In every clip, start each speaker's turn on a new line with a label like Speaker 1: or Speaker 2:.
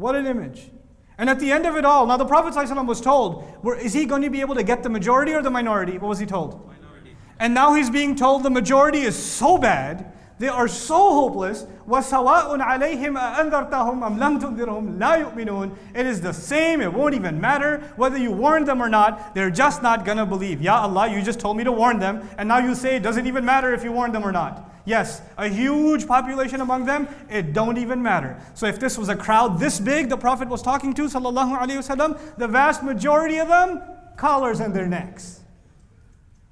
Speaker 1: What an image. And at the end of it all, now the Prophet ﷺ was told, is he going to be able to get the majority or the minority? What was he told? Minority. And now he's being told the majority is so bad, they are so hopeless. وَسَوَاءٌ عَلَيْهِمْ أَأَنذَرْتَهُمْ أَمْ لَمْ تُنذِرْهُمْ لَا يُؤْمِنُونَ. It is the same, it won't even matter whether you warn them or not, they're just not going to believe. Ya Allah, you just told me to warn them, and now you say it doesn't even matter if you warn them or not. Yes, a huge population among them, it don't even matter. So if this was a crowd this big the Prophet was talking to, sallallahu alaihi wasallam, the vast majority of them, collars on their necks.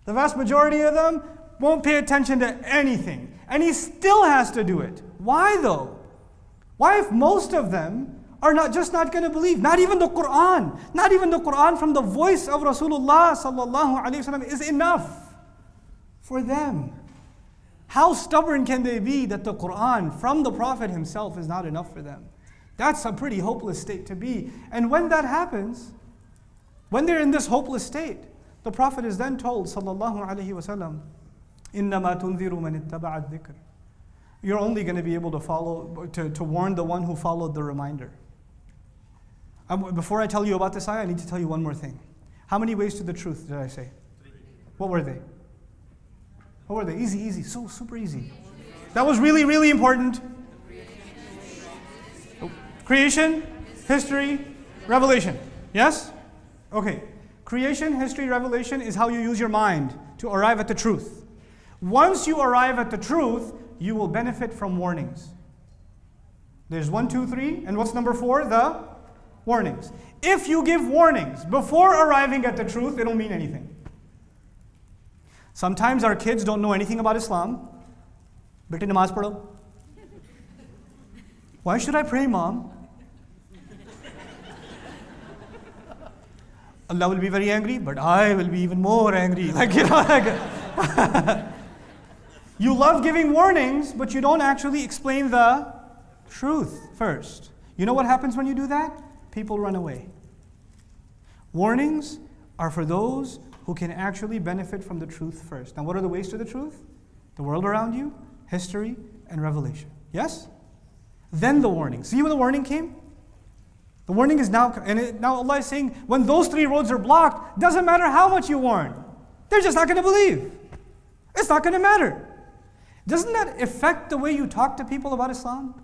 Speaker 1: The vast majority of them won't pay attention to anything. And he still has to do it. Why though? Why if most of them are not going to believe? Not even the Quran. Not even the Quran from the voice of Rasulullah sallallahu alaihi wasallam is enough for them. How stubborn can they be that the Quran from the Prophet himself is not enough for them? That's a pretty hopeless state to be. And when that happens, when they're in this hopeless state, the Prophet is then told, sallallahu alaihi wasallam, إِنَّمَا تُنذِرُ مَنِ اتَّبَعَ الذِّكْرِ. You're only going to be able to follow, to warn the one who followed the reminder. Before I tell you about this ayah, I need to tell you one more thing. How many ways to the truth did I say? 3. What were they? What were they? Easy, so super easy. That was really, really important. Creation, history, revelation. Yes? Okay. Creation, history, revelation is how you use your mind to arrive at the truth. Once you arrive at the truth, you will benefit from warnings. There's 1, 2, 3, and what's number 4? The warnings. If you give warnings before arriving at the truth, it don't mean anything. Sometimes our kids don't know anything about Islam. Bete namaz padho. Why should I pray, mom? Allah will be very angry, but I will be even more angry. You love giving warnings, but you don't actually explain the truth first. You know what happens when you do that? People run away. Warnings are for those who can actually benefit from the truth first. Now what are the ways to the truth? The world around you, history, and revelation. Yes? Then the warning. See when the warning came? The warning is now, now Allah is saying, when those 3 roads are blocked, doesn't matter how much you warn. They're just not going to believe. It's not going to matter. Doesn't that affect the way you talk to people about Islam?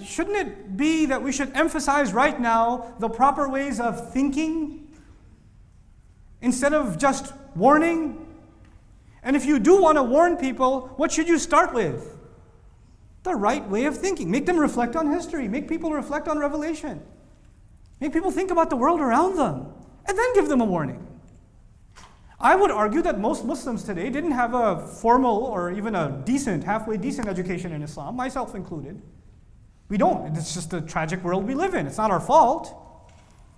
Speaker 1: Shouldn't it be that we should emphasize right now the proper ways of thinking instead of just warning? And if you do want to warn people, what should you start with? The right way of thinking. Make them reflect on history. Make people reflect on revelation. Make people think about the world around them. And then give them a warning. I would argue that most Muslims today didn't have a formal or even a decent, halfway decent education in Islam, myself included. We don't. It's just the tragic world we live in. It's not our fault.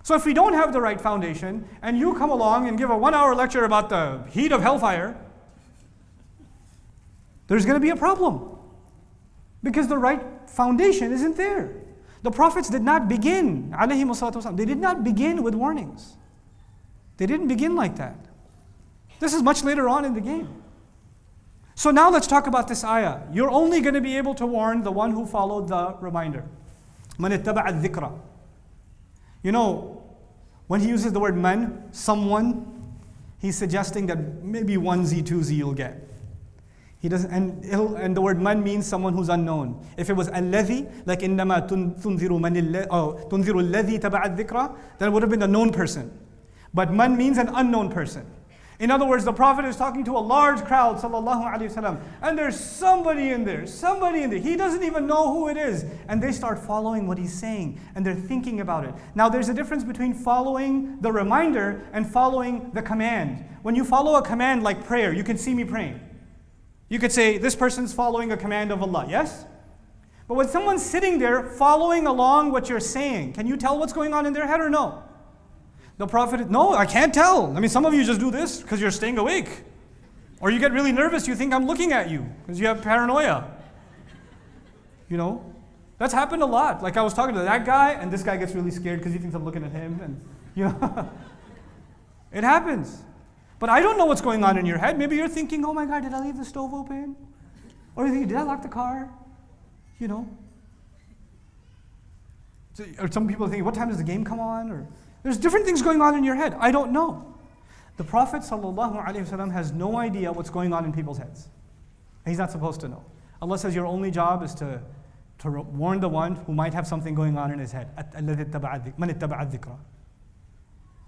Speaker 1: So if we don't have the right foundation, and you come along and give a 1-hour lecture about the heat of hellfire, there's going to be a problem. Because the right foundation isn't there. The prophets did not begin, alayhimu salatu wasalam, they did not begin with warnings. They didn't begin like that. This is much later on in the game. So now let's talk about this ayah. You're only going to be able to warn the one who followed the reminder. مَنِ اتَّبَعَ الذِّكْرَ. You know, when he uses the word man, someone, he's suggesting that maybe 1Z, 2Z you'll get. He doesn't, and the word man means someone who's unknown. If it was alladhi, like إِنَّمَا تُنذِرُ الَّذِي تَبَعَ الذِّكْرَ, then it would have been a known person. But man means an unknown person. In other words, the Prophet is talking to a large crowd, sallallahu alaihi wasallam, and there's somebody in there. He doesn't even know who it is. And they start following what he's saying, and they're thinking about it. Now there's a difference between following the reminder and following the command. When you follow a command like prayer, you can see me praying. You could say, this person's following a command of Allah, yes? But when someone's sitting there following along what you're saying, can you tell what's going on in their head or no? The Prophet, no, I can't tell. I mean, some of you just do this because you're staying awake. Or you get really nervous, you think I'm looking at you because you have paranoia. You know? That's happened a lot. Like I was talking to that guy and this guy gets really scared because he thinks I'm looking at him. And you know, it happens. But I don't know what's going on in your head. Maybe you're thinking, oh my God, did I leave the stove open? Or you think, did I lock the car? You know? Or some people think, what time does the game come on? Or there's different things going on in your head. I don't know. The Prophet ﷺ has no idea what's going on in people's heads. He's not supposed to know. Allah says your only job is to warn the one who might have something going on in his head.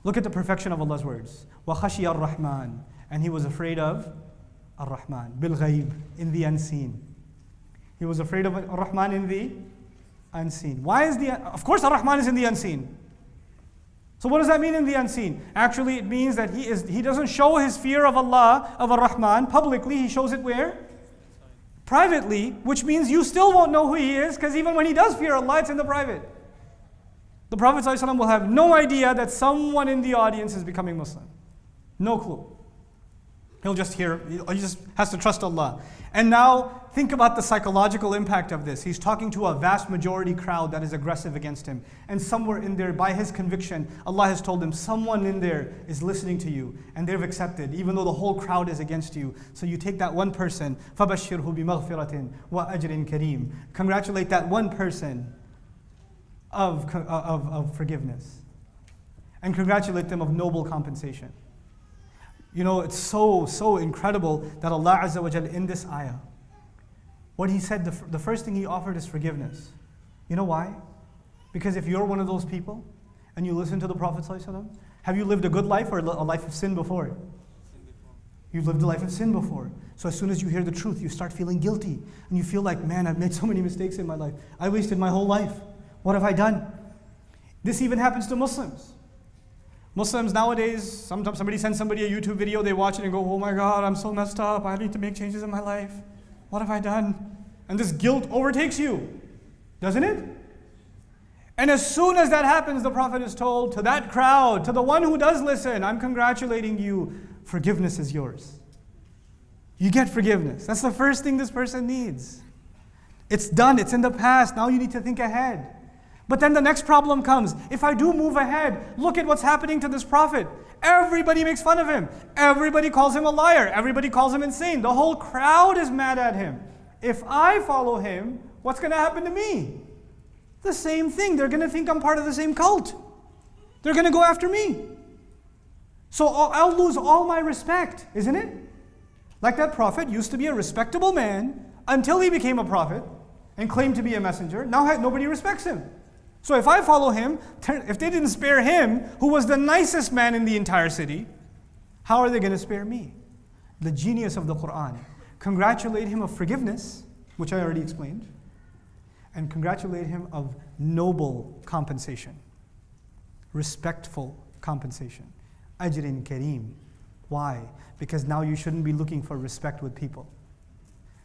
Speaker 1: Look at the perfection of Allah's words. وَخَشِيَ الرَّحْمَنِ And he was afraid of Ar-Rahman, bil-ghayb, in the unseen. He was afraid of Ar-Rahman in the unseen. Of course Ar-Rahman is in the unseen. So what does that mean in the unseen? Actually, it means that he doesn't show his fear of Allah, of Ar-Rahman, publicly. He shows it where? Privately, which means you still won't know who he is, because even when he does fear Allah, it's in the private. The Prophet ﷺ will have no idea that someone in the audience is becoming Muslim. No clue. He just has to trust Allah. And now, think about the psychological impact of this. He's talking to a vast majority crowd that is aggressive against him. And somewhere in there, by his conviction, Allah has told him, someone in there is listening to you. And they've accepted, even though the whole crowd is against you. So you take that one person, فَبَشِّرْهُ بِمَغْفِرَةٍ وَأَجْرٍ كَرِيمٍ Congratulate that one person of forgiveness. And congratulate them of noble compensation. You know, it's so incredible that Allah Azza wa Jal in this ayah, what He said, the first thing He offered is forgiveness. You know why? Because if you're one of those people and you listen to the Prophet ﷺ, have you lived a good life or a life of sin before? You've lived a life of sin before. So as soon as you hear the truth, you start feeling guilty. And you feel like, man, I've made so many mistakes in my life. I wasted my whole life. What have I done? This even happens to Muslims. Muslims nowadays, sometimes somebody sends somebody a YouTube video, they watch it and go, oh my God, I'm so messed up. I need to make changes in my life. What have I done? And this guilt overtakes you, doesn't it? And as soon as that happens, the Prophet is told to that crowd, to the one who does listen, I'm congratulating you. Forgiveness is yours. You get forgiveness. That's the first thing this person needs. It's done. It's in the past. Now you need to think ahead. But then the next problem comes. If I do move ahead, look at what's happening to this prophet. Everybody makes fun of him. Everybody calls him a liar. Everybody calls him insane. The whole crowd is mad at him. If I follow him, what's going to happen to me? The same thing. They're going to think I'm part of the same cult. They're going to go after me. So I'll lose all my respect, isn't it? Like that prophet used to be a respectable man until he became a prophet and claimed to be a messenger. Now nobody respects him. So if I follow him, if they didn't spare him, who was the nicest man in the entire city, how are they going to spare me? The genius of the Quran. Congratulate him of forgiveness, which I already explained, and congratulate him of noble compensation, respectful compensation. Ajrin kareem. Why? Because now you shouldn't be looking for respect with people.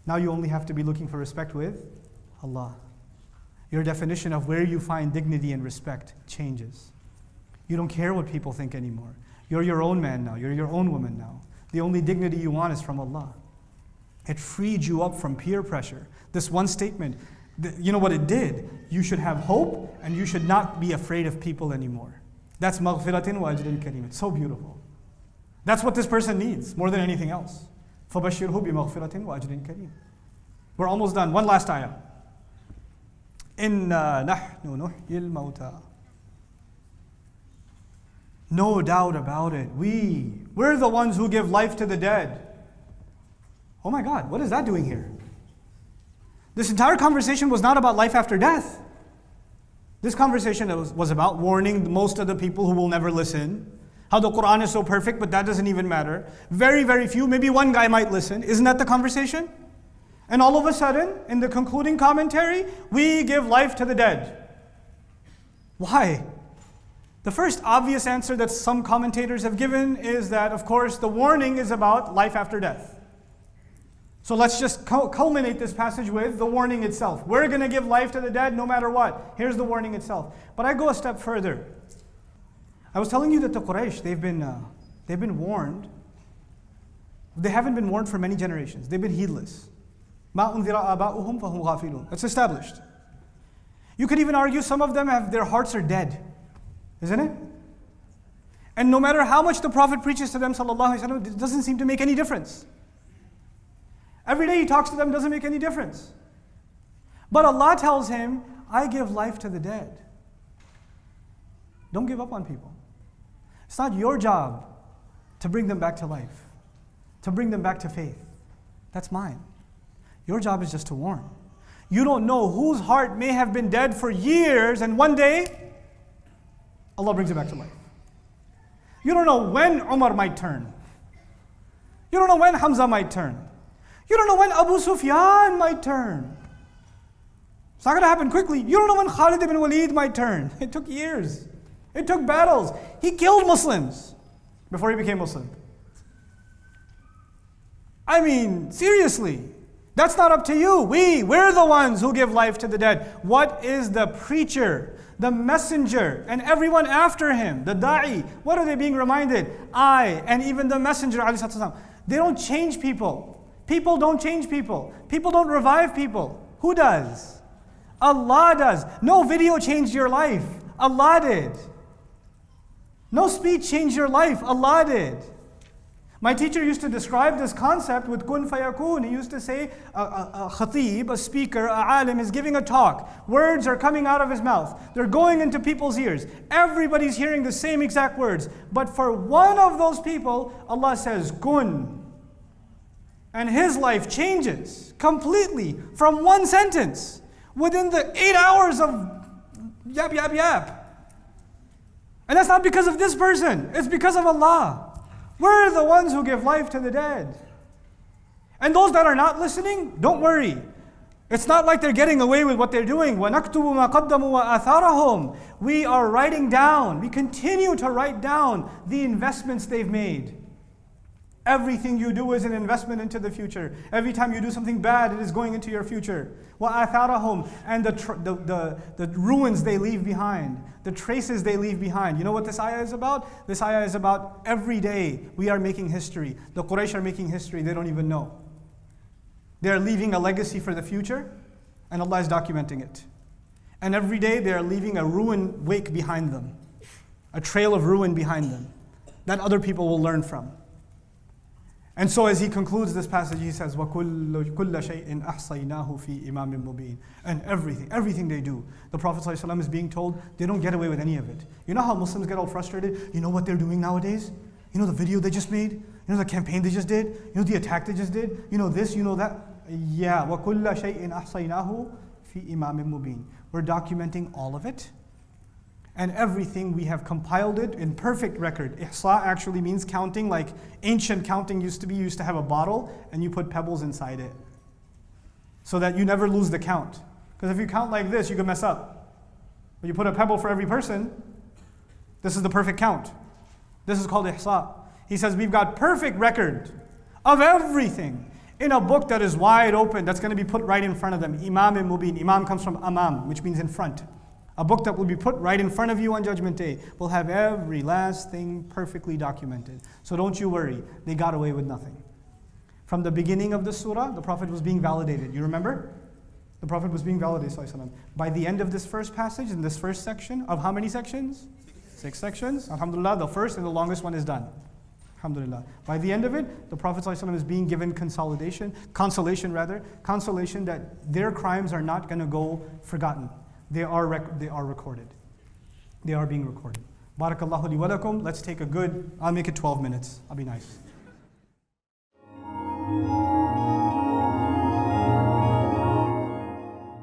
Speaker 1: Now you only have to be looking for respect with Allah. Your definition of where you find dignity and respect changes. You don't care what people think anymore. You're your own man now. You're your own woman now. The only dignity you want is from Allah. It freed you up from peer pressure. This one statement, you know what it did? You should have hope and you should not be afraid of people anymore. That's maghfiratin wa ajrin kareem. It's so beautiful. That's what this person needs more than anything else. فَبَشِّرْهُ بِمَغْفِرَةٍ وَأَجْرٍ كَرِيمٍ. We're almost done. One last ayah. إِنَّا نَحْنُ نُحْيِي الْمَوْتَى. No doubt about it. We're the ones who give life to the dead. Oh my God, what is that doing here? This entire conversation was not about life after death. This conversation was about warning most of the people who will never listen. How the Quran is so perfect, but that doesn't even matter. Very, very few, maybe one guy might listen. Isn't that the conversation? And all of a sudden, in the concluding commentary, we give life to the dead. Why? The first obvious answer that some commentators have given is that, of course, the warning is about life after death. So let's just culminate this passage with the warning itself. We're going to give life to the dead no matter what. Here's the warning itself. But I go a step further. I was telling you that the Quraysh, they've been warned. They haven't been warned for many generations. They've been heedless. مَا أُنذِرَ آبَاؤُهُمْ فَهُمْ غَافِلُونَ. That's established. You could even argue some of them their hearts are dead. Isn't it? And no matter how much the Prophet preaches to them, sallallahu alaihi wasallam, it doesn't seem to make any difference. Every day he talks to them, doesn't make any difference. But Allah tells him, I give life to the dead. Don't give up on people. It's not your job to bring them back to life, to bring them back to faith. That's mine. Your job is just to warn. You don't know whose heart may have been dead for years, and one day, Allah brings it back to life. You don't know when Umar might turn. You don't know when Hamza might turn. You don't know when Abu Sufyan might turn. It's not going to happen quickly. You don't know when Khalid ibn Walid might turn. It took years. It took battles. He killed Muslims before he became Muslim. I mean, seriously. That's not up to you. We're the ones who give life to the dead. What is the preacher, the messenger, and everyone after him, the da'i, what are they being reminded? I, and even the messenger, they don't change people. People don't change people. People don't revive people. Who does? Allah does. No video changed your life. Allah did. No speech changed your life. Allah did. My teacher used to describe this concept with kun fayakun. He used to say a khatib, a speaker, a alim is giving a talk. Words are coming out of his mouth. They're going into people's ears. Everybody's hearing the same exact words. But for one of those people, Allah says kun. And his life changes completely from one sentence within the 8 hours of yap, yap, yap. And that's not because of this person. It's because of Allah. We're the ones who give life to the dead. And those that are not listening, don't worry. It's not like they're getting away with what they're doing. وَنَكْتُبُ مَا قَدَّمُوا وَآثَارَهُم. We are writing down, we continue to write down the investments they've made. Everything you do is an investment into the future. Every time you do something bad, it is going into your future. وَآثَارَهُم. And the ruins they leave behind, the traces they leave behind. You know what this ayah is about? This ayah is about every day we are making history. The Quraysh are making history, they don't even know. They are leaving a legacy for the future, and Allah is documenting it. And every day they are leaving a ruin wake behind them, a trail of ruin behind them, that other people will learn from. And so as he concludes this passage, he says, وَكُلَّ شَيْءٍ أَحْصَيْنَاهُ فِي إِمَامٍ مُبِينٍ. And everything they do, the Prophet ﷺ is being told, they don't get away with any of it. You know how Muslims get all frustrated? You know what they're doing nowadays? You know the video they just made? You know the campaign they just did? You know the attack they just did? You know this, you know that? Yeah, وَكُلَّ شَيْءٍ أَحْصَيْنَاهُ فِي إِمَامٍ مُبِينٍ. We're documenting all of it. And everything we have compiled it in perfect record. Ihsa actually means counting, like ancient counting used to be. You used to have a bottle and you put pebbles inside it so that you never lose the count. Because if you count like this, you can mess up. But you put a pebble for every person, this is the perfect count. This is called ihsa. He says we've got perfect record of everything in a book that is wide open, that's going to be put right in front of them. Imam mubin. Imam comes from amam, which means in front. A book that will be put right in front of you on Judgment Day will have every last thing perfectly documented. So don't you worry, they got away with nothing. From the beginning of the surah, the Prophet was being validated. You remember? The Prophet was being validated. By the end of this first passage, in this first section, of how many sections? 6 sections. Alhamdulillah, the first and the longest one is done. Alhamdulillah. By the end of it, the Prophet ﷺ is being given consolation that their crimes are not going to go forgotten. They are recorded. They are being recorded. Barakallahu li wa lakum. Let's take a good, I'll make it 12 minutes. I'll be nice.